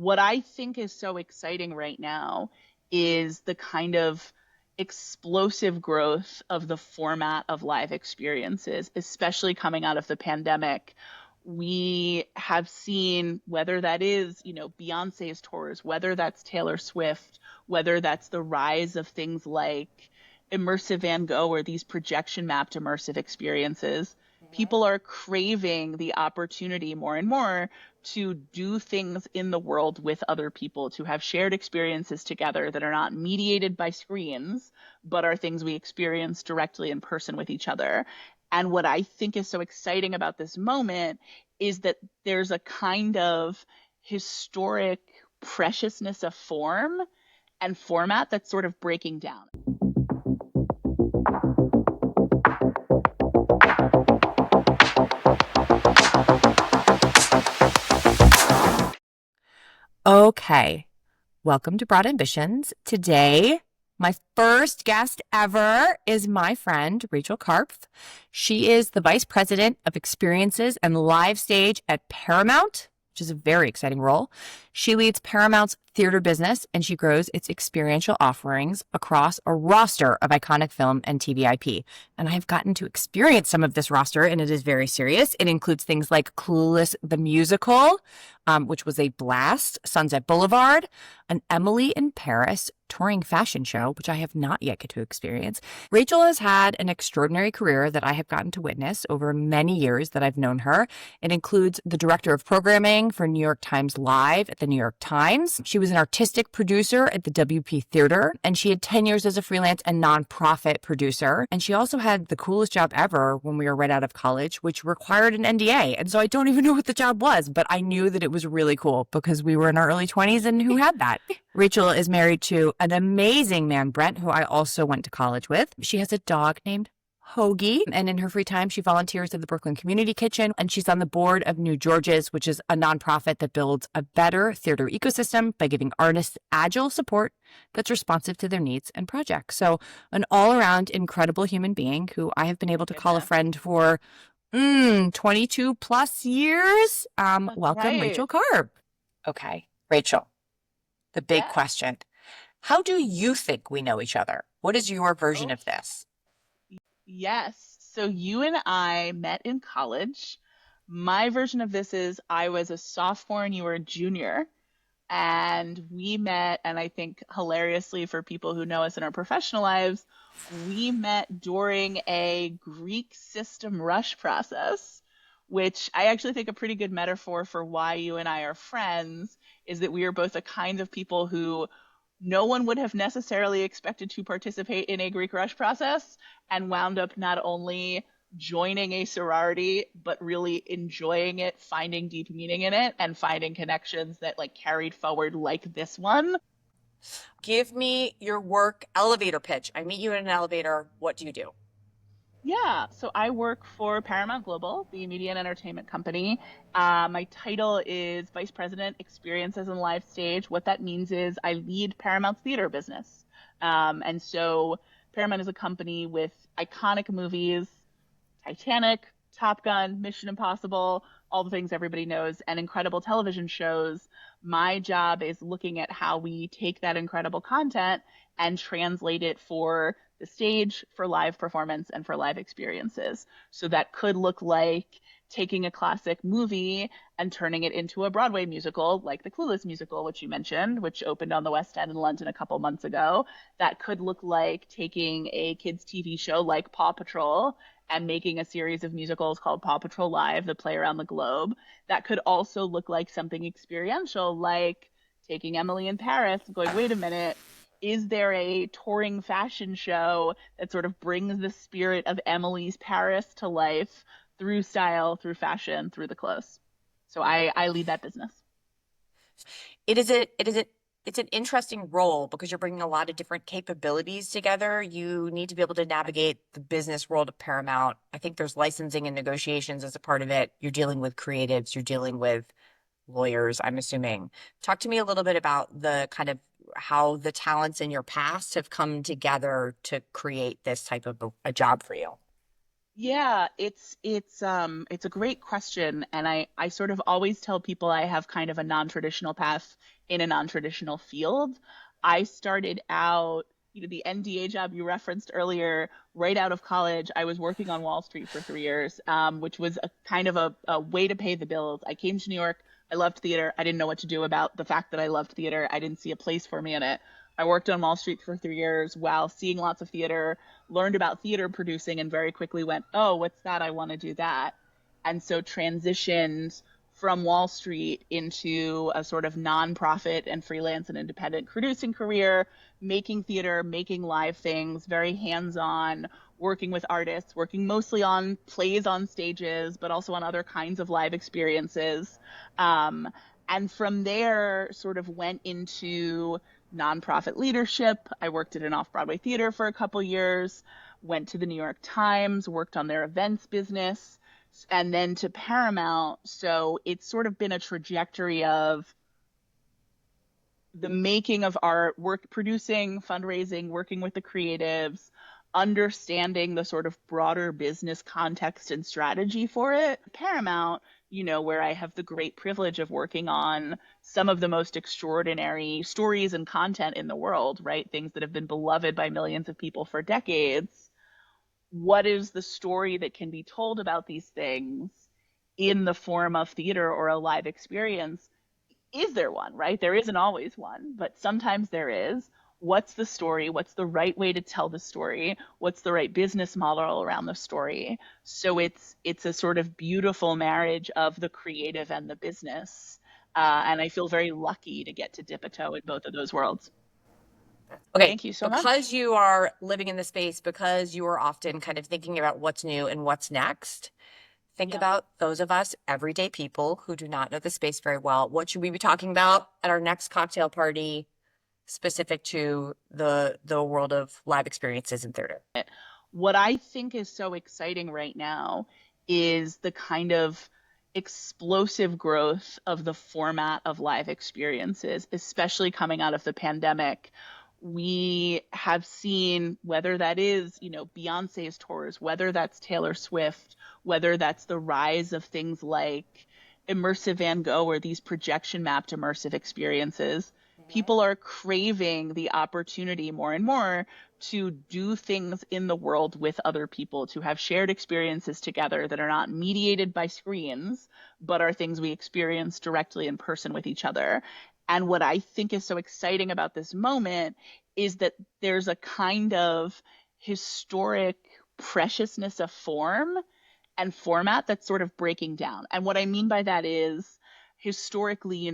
what I think is so exciting right now is the kind of explosive growth of the format of live experiences, especially coming out of the pandemic. We have seen whether that is, Beyonce's tours, whether that's Taylor Swift, whether that's the rise of things like immersive Van Gogh or these projection mapped immersive experiences. Mhm. People are craving the opportunity more and more to do things in the world with other people, to have shared experiences together that are not mediated by screens, but are things we experience directly in person with each other. And what I think is so exciting about this moment is that there's a kind of historic preciousness of form and format that's sort of breaking down. Okay, welcome to Broad Ambitions. Today, my first guest ever is my friend, Rachel Karpf. She is the Vice President of Experiences and Live Stage at Paramount, which is a very exciting role. She leads Paramount's theater business, and she grows its experiential offerings across a roster of iconic film and TV IP. And I've gotten to experience some of this roster, and it is very serious. It includes things like Clueless the Musical, which was a blast, Sunset Boulevard, an Emily in Paris touring fashion show, which I have not yet get to experience. Rachel has had an extraordinary career that I have gotten to witness over many years that I've known her. It includes the director of programming for New York Times Live at the New York Times. She was an artistic producer at the WP Theater, and she had 10 years as a freelance and nonprofit producer. And she also had the coolest job ever when we were right out of college, which required an NDA. And so I don't even know what the job was, but I knew that it was really cool because we were in our early 20s and who had that? Rachel is married to an amazing man, Brent, who I also went to college with. She has a dog named Hoagie, and in her free time, she volunteers at the Brooklyn Community Kitchen, and she's on the board of New George's, which is a nonprofit that builds a better theater ecosystem by giving artists agile support that's responsive to their needs and projects. So an all-around incredible human being who I have been able to call a Goodness. friend for 22 plus years. That's Welcome, right. Rachel Karp. Okay, Rachel, the big Yes. question. How do you think we know each other? What is your version Oh, of this? yes. So you and I met in college. My version of this is I was a sophomore and you were a junior. And we met, and I think hilariously for people who know us in our professional lives, we met during a Greek system rush process, which I actually think a pretty good metaphor for why you and I are friends is that we are both the kinds of people who no one would have necessarily expected to participate in a Greek rush process and wound up not only joining a sorority, but really enjoying it, finding deep meaning in it, and finding connections that like carried forward like this one. Give me your work elevator pitch. I meet you in an elevator. What do you do? Yeah, so I work for Paramount Global, the media and entertainment company. My title is Vice President, Experiences and Live Stage. What that means is I lead Paramount's theater business. And so Paramount is a company with iconic movies, Titanic, Top Gun, Mission Impossible, all the things everybody knows, and incredible television shows. My job is looking at how we take that incredible content and translate it for the stage, for live performance, and for live experiences. So that could look like taking a classic movie and turning it into a Broadway musical, like the Clueless musical, which you mentioned, which opened on the West End in London a couple months ago. That could look like taking a kids' TV show like Paw Patrol and making a series of musicals called Paw Patrol Live that play around the globe. That could also look like something experiential, like taking Emily in Paris, going, wait a minute, is there a touring fashion show that sort of brings the spirit of Emily's Paris to life through style, through fashion, through the clothes? So I lead that business. It's an interesting role because you're bringing a lot of different capabilities together. You need to be able to navigate the business world of Paramount. I think there's licensing and negotiations as a part of it. You're dealing with creatives, you're dealing with lawyers, I'm assuming. Talk to me a little bit about the kind of how the talents in your past have come together to create this type of a job for you. Yeah, it's a great question, and I sort of always tell people I have kind of a non-traditional path in a non-traditional field. I started out, the NDA job you referenced earlier, right out of college. I was working on Wall Street for 3 years, which was a kind of a way to pay the bills. I came to New York. I loved theater. I didn't know what to do about the fact that I loved theater. I didn't see a place for me in it. I worked on Wall Street for 3 years while seeing lots of theater, learned about theater producing, and very quickly went, oh, what's that? I want to do that. And so transitioned from Wall Street into a sort of nonprofit and freelance and independent producing career, making theater, making live things, very hands on, working with artists, working mostly on plays on stages, but also on other kinds of live experiences. Um, and from there, sort of went into nonprofit leadership. I worked at an off Broadway theater for a couple years, went to the New York Times, worked on their events business, and then to Paramount. So it's sort of been a trajectory of the making of art, work producing, fundraising, working with the creatives, understanding the sort of broader business context and strategy for it. Paramount, where I have the great privilege of working on some of the most extraordinary stories and content in the world, right? Things that have been beloved by millions of people for decades. What is the story that can be told about these things in the form of theater or a live experience? Is there one, right? There isn't always one, but sometimes there is. What's the story? What's the right way to tell the story? What's the right business model around the story? So it's a sort of beautiful marriage of the creative and the business. And I feel very lucky to get to dip a toe in both of those worlds. Okay, Thank you so because much. you are living in the space, because you are often kind of thinking about what's new and what's next, think Yep. about those of us, everyday people who do not know the space very well. What should we be talking about at our next cocktail party specific to the world of live experiences in theater? What I think is so exciting right now is the kind of explosive growth of the format of live experiences, especially coming out of the pandemic. We have seen whether that is, Beyonce's tours, whether that's Taylor Swift, whether that's the rise of things like immersive Van Gogh or these projection mapped immersive experiences. People are craving the opportunity more and more to do things in the world with other people, to have shared experiences together that are not mediated by screens, but are things we experience directly in person with each other. And what I think is so exciting about this moment is that there's a kind of historic preciousness of form and format that's sort of breaking down. And what I mean by that is historically,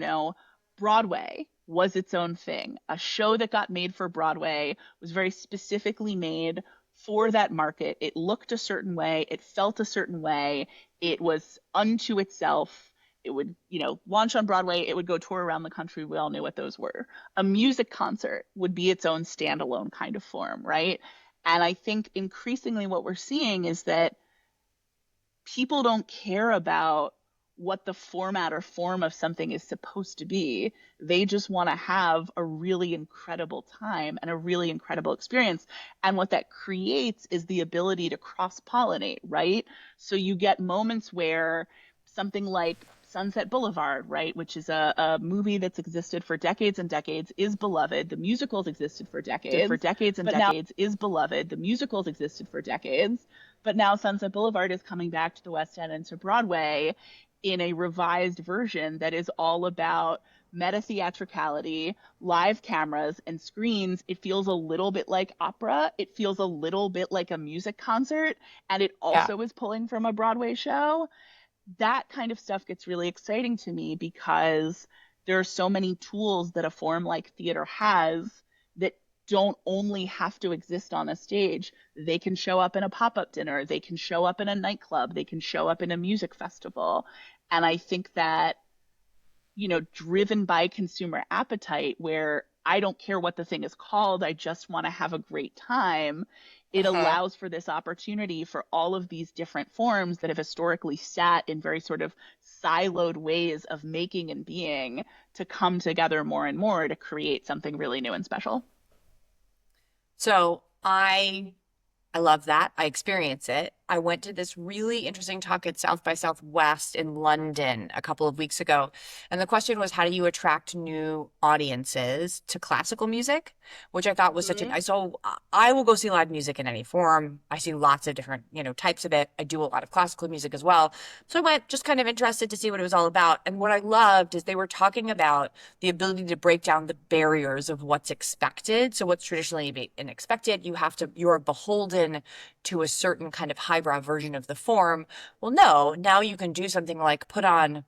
Broadway was its own thing. A show that got made for Broadway was very specifically made for that market. It looked a certain way, it felt a certain way, it was unto itself. It would, launch on Broadway, it would go tour around the country. We all knew what those were. A music concert would be its own standalone kind of form, right? And I think increasingly what we're seeing is that people don't care about what the format or form of something is supposed to be. They just want to have a really incredible time and a really incredible experience. And what that creates is the ability to cross pollinate, right? So you get moments where something like Sunset Boulevard, right, which is a movie that's existed for decades and decades, is beloved. The musicals existed for decades, but now is beloved. The musicals existed for decades, but now Sunset Boulevard is coming back to the West End and to Broadway in a revised version that is all about meta theatricality, live cameras, and screens. It feels a little bit like opera. It feels a little bit like a music concert, and it Yeah. also is pulling from a Broadway show. That kind of stuff gets really exciting to me because there are so many tools that a form like theater has that don't only have to exist on a stage. They can show up in a pop-up dinner, they can show up in a nightclub, they can show up in a music festival. And I think that, driven by consumer appetite, where I don't care what the thing is called, I just want to have a great time. It Uh-huh. allows for this opportunity for all of these different forms that have historically sat in very sort of siloed ways of making and being to come together more and more to create something really new and special. So I love that. I experience it. I went to this really interesting talk at South by Southwest in London a couple of weeks ago. And the question was, how do you attract new audiences to classical music? Which I thought was Mhm. I will go see live music in any form. I see lots of different, types of it. I do a lot of classical music as well. So I went just kind of interested to see what it was all about. And what I loved is they were talking about the ability to break down the barriers of what's expected. So what's traditionally been expected, you are beholden to a certain kind of highbrow version of the form. Well, no, now you can do something like put on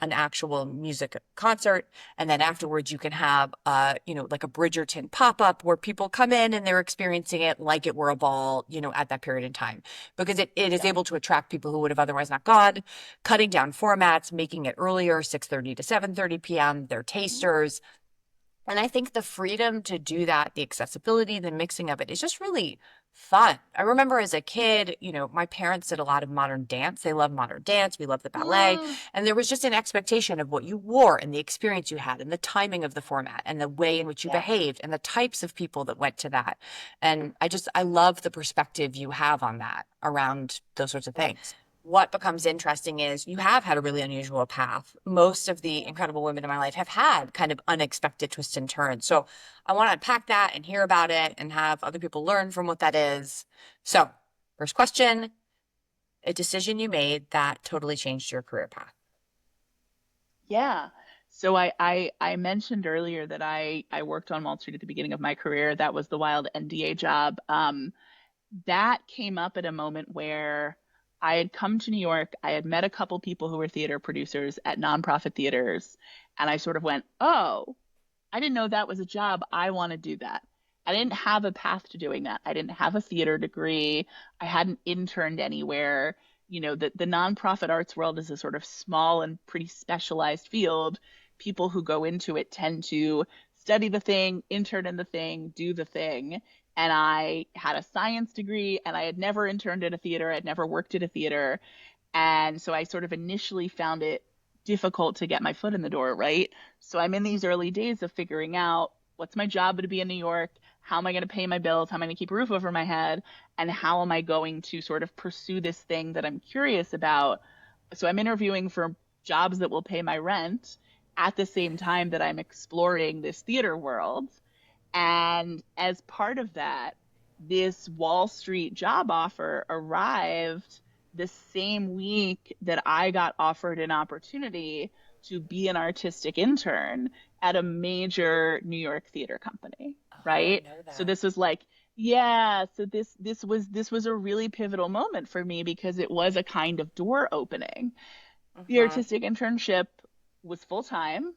an actual music concert, and then afterwards you can have like a Bridgerton pop-up where people come in and they're experiencing it like it were a ball, at that period in time. Because it is Yeah. able to attract people who would have otherwise not gone, cutting down formats, making it earlier, 6:30 to 7:30 p.m. They're Mhm. tasters. And I think the freedom to do that, the accessibility, the mixing of it is just really fun. I remember as a kid, my parents did a lot of modern dance. They love modern dance. We love the ballet. Mm. And there was just an expectation of what you wore and the experience you had and the timing of the format and the way in which you Yeah. behaved and the types of people that went to that. And I love the perspective you have on that around those sorts of things. What becomes interesting is you have had a really unusual path. Most of the Yeah. incredible women in my life have had kind of unexpected twists and turns. So I want to unpack that and hear about it and have other people learn from what that is. So, first question, a decision you made that totally changed your career path. Yeah. So I mentioned earlier that I worked on Wall Street at the beginning of my career. That was the wild NDA job. That came up at a moment where I had come to New York. I had met a couple people who were theater producers at nonprofit theaters, and I sort of went, "Oh, I didn't know that was a job. I want to do that." I didn't have a path to doing that. I didn't have a theater degree. I hadn't interned anywhere. The nonprofit arts world is a sort of small and pretty specialized field. People who go into it tend to study the thing, intern in the thing, do the thing. And I had a science degree and I had never interned at a theater. I'd never worked at a theater. And so I sort of initially found it difficult to get my foot in the door, right? So I'm in these early days of figuring out what's my job to be in New York? How am I going to pay my bills? How am I going to keep a roof over my head? And how am I going to sort of pursue this thing that I'm curious about? So I'm interviewing for jobs that will pay my rent at the same time that I'm exploring this theater world. And as part of that, this Wall Street job offer arrived the same week that I got offered an opportunity to be an artistic intern at a major New York theater company, Oh, I didn't right? know So that. this was like, yeah, so this was a really pivotal moment for me because it was a kind of door opening. The Mm-hmm. artistic internship was full time,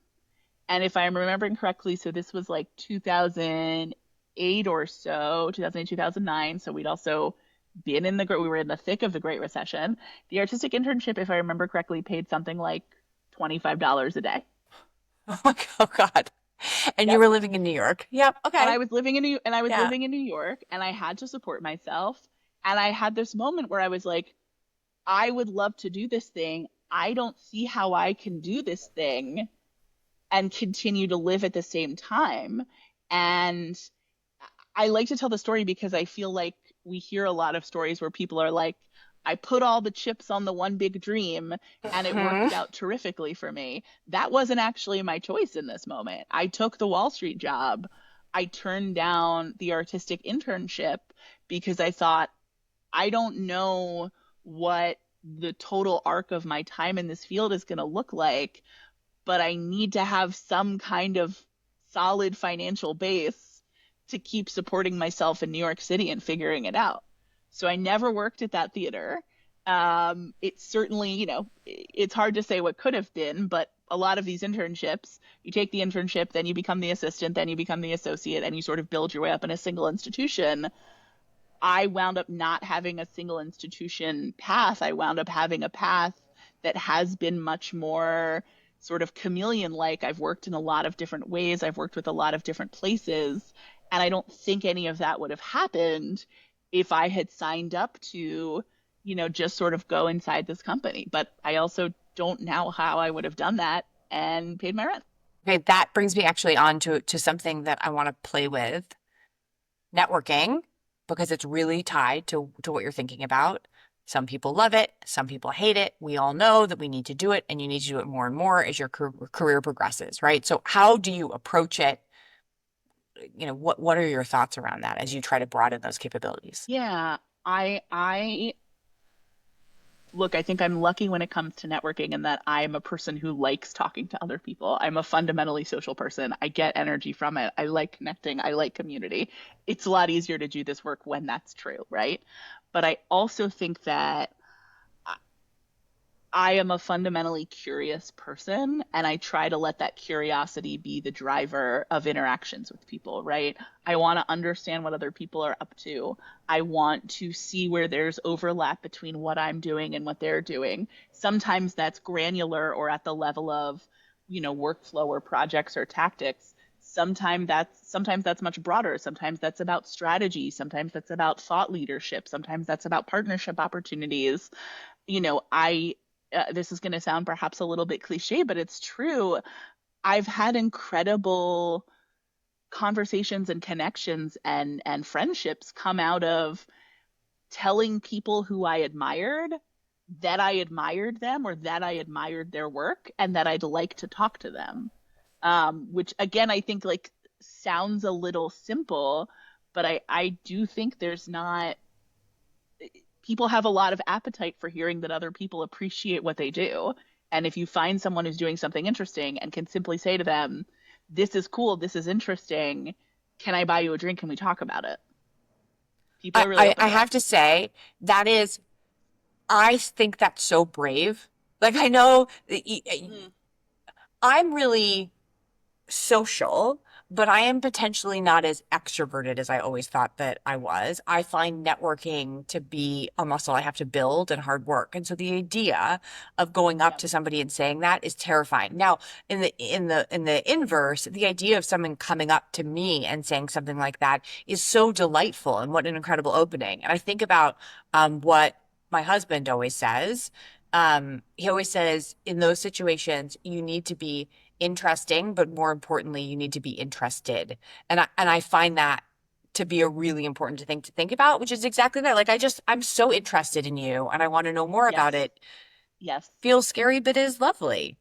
and if I'm remembering correctly, so this was like 2008 or so, 2008, 2009. So we'd also been we were in the thick of the Great Recession. The artistic internship, if I remember correctly, paid something like $25 a day. Oh my God. Oh God. And you Yep. were living in New York. Yep. And Okay. I was Yeah. living in New York and I had to support myself. And I had this moment where I was like, I would love to do this thing. I don't see how I can do this thing and continue to live at the same time. And I like to tell the story because I feel like we hear a lot of stories where people are like, I put all the chips on the one big dream and it Hmm. worked out terrifically for me. That wasn't actually my choice in this moment. I took the Wall Street job. I turned down the artistic internship because I thought, I don't know what the total arc of my time in this field is going to look like, but I need to have some kind of solid financial base to keep supporting myself in New York City and figuring it out. So I never worked at that theater. It's certainly, it's hard to say what could have been, but a lot of these internships, you take the internship, then you become the assistant, then you become the associate, and you sort of build your way up in a single institution. I wound up not having a single institution path. I wound up having a path that has been much more sort of chameleon like. I've worked in a lot of different ways, I've worked with a lot of different places. And I don't think any of that would have happened if I had signed up to, just sort of go inside this company. But I also don't know how I would have done that and paid my rent. Okay, that brings me actually on to something that I want to play with, networking, because it's really tied to what you're thinking about. Some people love it. Some people hate it. We all know that we need to do it, and you need to do it more and more as your career progresses, right? So how do you approach it? What are your thoughts around that as you try to broaden those capabilities? Yeah, I look, I think I'm lucky when it comes to networking in that I'm a person who likes talking to other people. I'm a fundamentally social person. I get energy from it. I like connecting. I like community. It's a lot easier to do this work when that's true, right? But I also think that I am a fundamentally curious person, and I try to let that curiosity be the driver of interactions with people, right? I want to understand what other people are up to. I want to see where there's overlap between what I'm doing and what they're doing. Sometimes that's granular or at the level of, workflow or projects or tactics. Sometimes that's much broader. Sometimes that's about strategy. Sometimes that's about thought leadership. Sometimes that's about partnership opportunities. I this is going to sound perhaps a little bit cliche, but it's true. I've had incredible conversations and connections and friendships come out of telling people who I admired that I admired them or that I admired their work and that I'd like to talk to them. Which again, I think like sounds a little simple, but I do think there's not people have a lot of appetite for hearing that other people appreciate what they do. And if you find someone who's doing something interesting and can simply say to them, this is cool, this is interesting, can I buy you a drink? Can we talk about it? People I, are really I, open I to that. have to say that is, I think that's so brave. Like I know Mm, I'm really social, but I am potentially not as extroverted as I always thought that I was. I find networking to be a muscle I have to build and hard work. And so the idea of going up yeah. to somebody and saying that is terrifying. Now, in the inverse, the idea of someone coming up to me and saying something like that is so delightful and what an incredible opening. And I think about what my husband always says. He always says in those situations, you need to be interesting, but more importantly, you need to be interested. And I find that to be a really important thing to think about, which is exactly that. Like I'm so interested in you and I want to know more about Yes. it. Yes. Feels scary, but is lovely.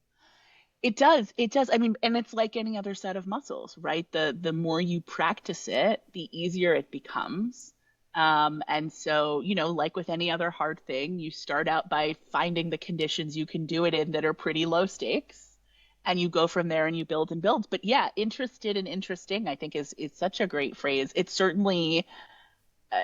It does. It does. I mean, and it's like any other set of muscles, right? The more you practice it, the easier it becomes. And so, like with any other hard thing, you start out by finding the conditions you can do it in that are pretty low stakes, and you go from there and you build and build. But yeah, interested and interesting, I think is such a great phrase. It's certainly uh,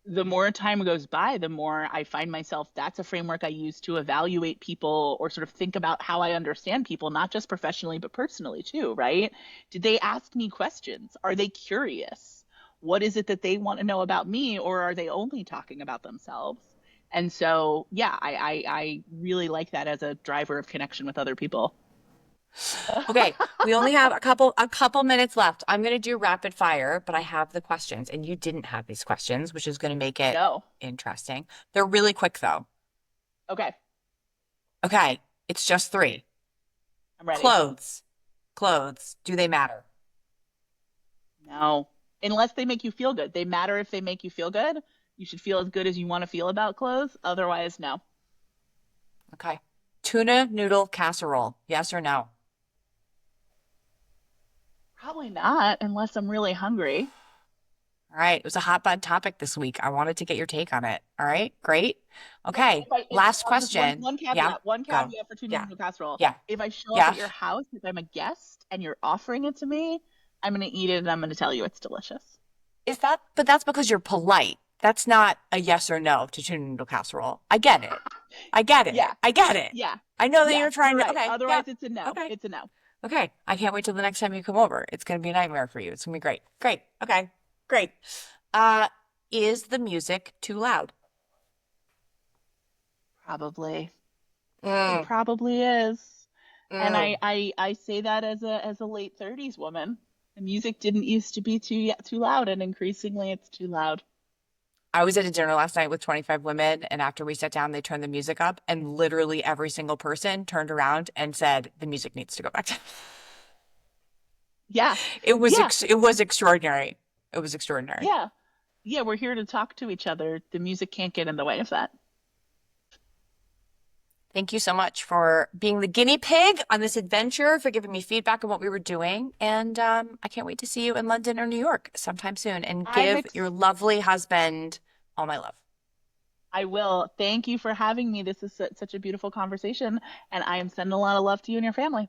the more time goes by, the more I find myself that's a framework I use to evaluate people or sort of think about how I understand people, not just professionally, but personally too, right? Did they ask me questions? Are they curious? What is it that they want to know about me, or are they only talking about themselves? And so, yeah, I really like that as a driver of connection with other people. Okay, we only have a couple minutes left. I'm going to do rapid fire, but I have the questions and you didn't have these questions, which is going to make it No. interesting. They're really quick though. Okay, Okay, it's just three. I'm ready. Clothes. Clothes. Do they matter? No. Unless they make you feel good. They matter if they make you feel good. You should feel as good as you want to feel about clothes. Otherwise, no. Okay. Tuna noodle casserole. Yes or no? Probably not, unless I'm really hungry. All right. It was a hot button topic this week. I wanted to get your take on it. All right. Great. Okay, Okay. Last just one question. one Yeah. caveat. One Go. caveat for tuna Yeah. noodle casserole. Yeah. If I show up Yeah. at your house, if I'm a guest and you're offering it to me, I'm gonna eat it and I'm gonna tell you it's delicious. But that's because you're polite. That's not a yes or no to tuna noodle casserole. I get it. I get it. Yeah, I get it. yeah, I know that yeah. you're You're trying to, right. okay. Yeah. Otherwise, it's a no. Okay. It's a no. Okay. I can't wait till the next time you come over. It's going to be a nightmare for you. It's going to be great. Great. Okay. Great. Uh, is the music too loud? Probably. It Mm, probably is. And I, mm. I I say that as a late 30s woman. The music didn't used to be too loud, and increasingly it's too loud. I was at a dinner last night with 25 women, and after we sat down, they turned the music up, and literally every single person turned around and said, the music needs to go back down. Yeah, yeah, It was extraordinary. It was extraordinary. yeah, yeah. We're here to talk to each other. The music can't get in the way of that. Thank you so much for being the guinea pig on this adventure, for giving me feedback on what we were doing. And I can't wait to see you in London or New York sometime soon and I'm give your ex- lovely husband all my love. I will. Thank you for having me. This is such a beautiful conversation, and I am sending a lot of love to you and your family.